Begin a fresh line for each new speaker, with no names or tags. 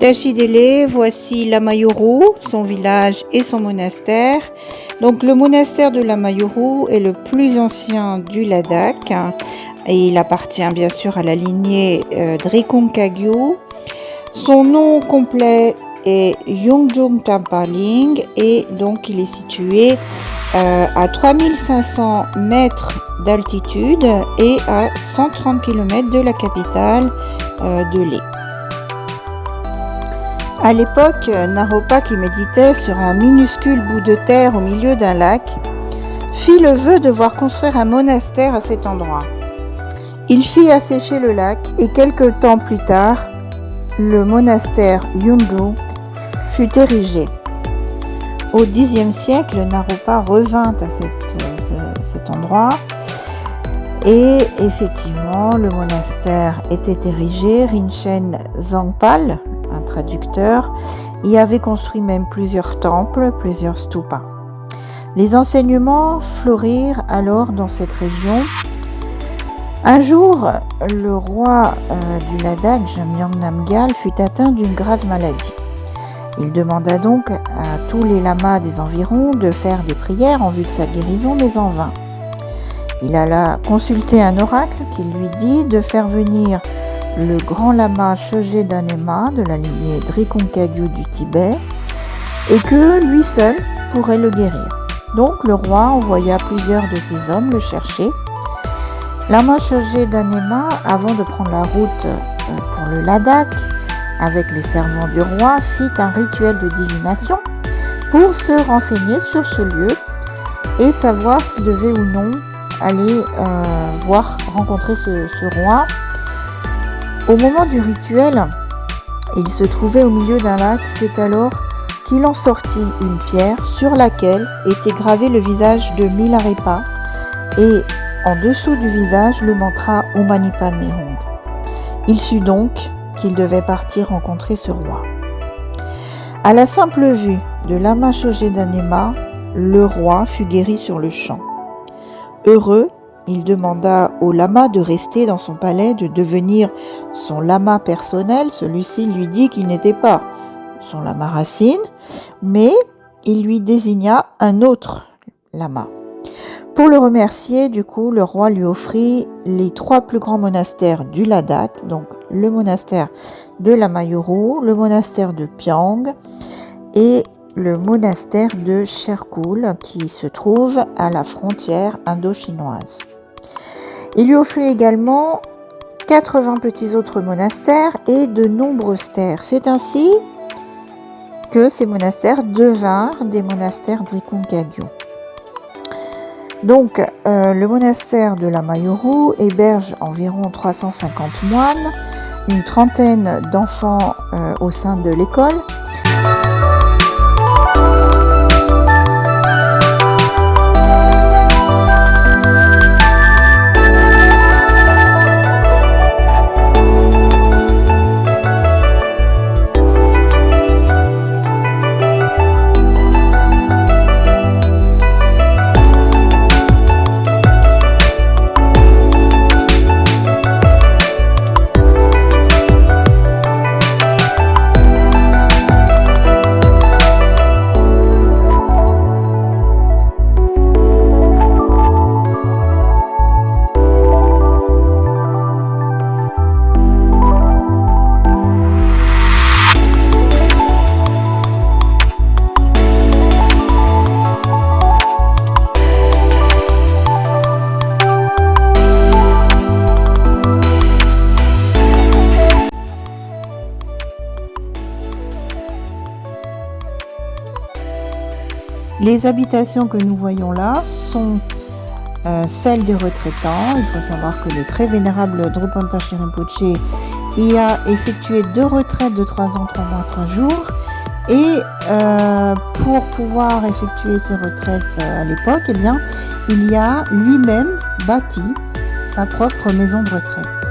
Tashidele, voici Lamayuru, son village et son monastère. Donc le monastère de Lamayuru est le plus ancien du Ladakh et il appartient bien sûr à la lignée Drikung Kagyu. Son nom complet est Yongjung Tampaling et donc il est situé à 3500 mètres d'altitude et à 130 km de la capitale de Leh. À l'époque, Naropa, qui méditait sur un minuscule bout de terre au milieu d'un lac, fit le vœu de voir construire un monastère à cet endroit. Il fit assécher le lac et quelque temps plus tard, le monastère Yongjung fut érigé. Au Xe siècle, Naropa revint à cet endroit et effectivement, le monastère était érigé. Rinchen Zangpal, un traducteur, y avait construit même plusieurs temples, plusieurs stupas. Les enseignements florirent alors dans cette région. Un jour, le roi du Ladakh, Jamyang Namgyal, fut atteint d'une grave maladie. Il demanda donc à tous les lamas des environs de faire des prières en vue de sa guérison, mais en vain. Il alla consulter un oracle qui lui dit de faire venir le grand lama Shöje Danema de la lignée Drikung Kagyu du Tibet et que lui seul pourrait le guérir. Donc le roi envoya plusieurs de ses hommes le chercher. Lama Shöje Danema, avant de prendre la route pour le Ladakh, avec les servants du roi, fit un rituel de divination pour se renseigner sur ce lieu et savoir s'il devait ou non aller rencontrer ce roi. Au moment du rituel, il se trouvait au milieu d'un lac. C'est alors qu'il en sortit une pierre sur laquelle était gravé le visage de Milarepa et en dessous du visage le mantra Om Mani Padme Hum. Il sut donc qu'il devait partir rencontrer ce roi. À la simple vue de Lama Shöje Danema, le roi fut guéri sur le champ. Heureux, il demanda au lama de rester dans son palais, de devenir son lama personnel. Celui-ci lui dit qu'il n'était pas son lama racine, mais il lui désigna un autre lama. Pour le remercier, du coup, le roi lui offrit les 3 plus grands monastères du Ladakh, donc le monastère de Lamayuru, le monastère de Pyang et le monastère de Sherkul qui se trouve à la frontière indo-chinoise. Il lui offrit également 80 petits autres monastères et de nombreuses terres. C'est ainsi que ces monastères devinrent des monastères Drikung Kagyu. Donc, le monastère de Lamayuru héberge environ 350 moines, une trentaine d'enfants au sein de l'école. Les habitations que nous voyons là sont celles des retraitants. Il faut savoir que le très vénérable Drupal Tashi Rinpoché y a effectué 2 retraites de 3 ans, 3 mois, 3 jours. Et pour pouvoir effectuer ces retraites à l'époque, il y a lui-même bâti sa propre maison de retraite.